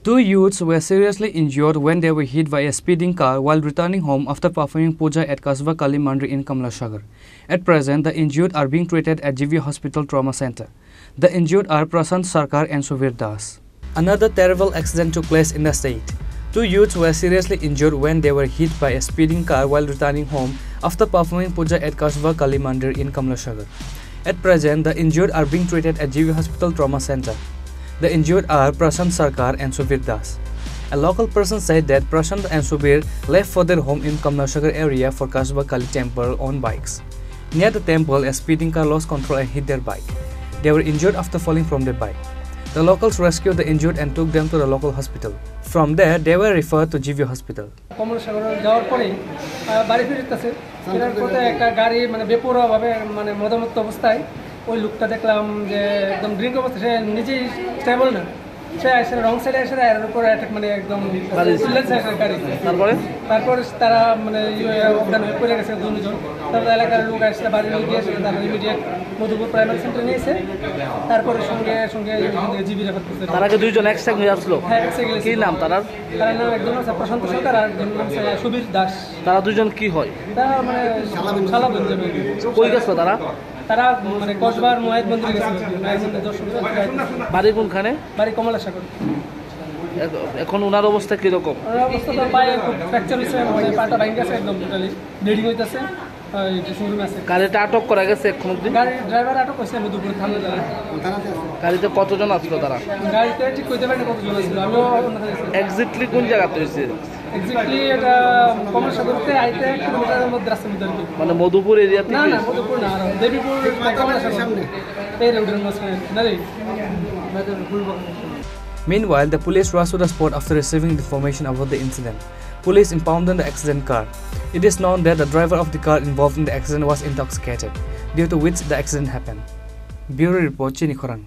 Two youths were seriously injured when they were hit by a speeding car while returning home after performing puja at Kasva Kali Mandir in Kamlasagar. At present, the injured are being treated at GV Hospital Trauma Center. The injured are Prashant Sarkar and Subir Das. Another terrible accident took place in the state. Two youths were seriously injured when they were hit by a speeding car while returning home after performing puja at Kasva Kali Mandir in Kamlasagar. At present, the injured are being treated at GV Hospital Trauma Center. The injured are Prashant Sarkar and Subir Das. A local person said that Prashant and Subir left for their home in Kamlasagar area for Kasba Kali temple on bikes. Near the temple, a speeding car lost control and hit their bike. They were injured after falling from their bike. The locals rescued the injured and took them to the local hospital. From there, they were referred to GV Hospital. ওই লোকটা দেখলাম যে একদম drink অবস্থা সে নিজেই stable না সে আসলে রং সাইডে এসে এর উপরে অ্যাটাক মানে একদম তারপর তারা মানে অবদান হয়ে পড়ে গেছে দুজন তারপর এলাকার লোক আসলে বাড়ি নিয়ে গিয়ে তারা ইমিডিয়েট মধুপুর প্রাইমারি সেন্টারে নিয়েছে তারপরে সঙ্গে সঙ্গে জিবি রেফার করছে। তারা কি দুইজন একসাথে নিয়ে আসলো? হ্যাঁ, একসাথে। কি নাম তার? তার নাম একজন আছে প্রশান্ত সরকার আর একজন নাম সুবীর দাস। তারা দুজন কি হয়? তারা মানে শালা বলছে। কই গেছে তারা? তারা মানে কসবার মুয়াইদ মন্দিরে গেছে। বাড়ি কোনখানে? বাড়ি কমলাসাগর। এখন ওনার অবস্থা কিরকম? অবস্থা তো পায়ে খুব ফ্র্যাকচার হয়েছে, মানে পাটা ভেঙে গেছে, একদম টোটালি ব্লিডিং হইতেছে। গাড়িটা আটক করা গেছে এখন অবধি? গাড়ির ড্রাইভার আটক হয়েছে মধুপুর থানা। গাড়িতে কতজন আসলো তারা? গাড়িতে ঠিক কইতে পারিনি কতজন আসলো। আমিও এক্স্যাক্টলি কোন জায়গাতে হয়েছে? এক্স্যাক্টলি এটা কমলাসাগরতে আইতে কিলোমিটারের মধ্যে রাস্তার মধ্যে। মানে মধুপুর এরিয়াতে? না না, মধুপুর না, দেবীপুর কমলাসাগর সামনে এই রোডের মাঝখানে না রে। Meanwhile, the police rushed to the spot after receiving information about the incident. Police impounded the accident car. It is known that the driver of the car involved in the accident was intoxicated, due to which the accident happened. Bureau Report, Chini, Khorang.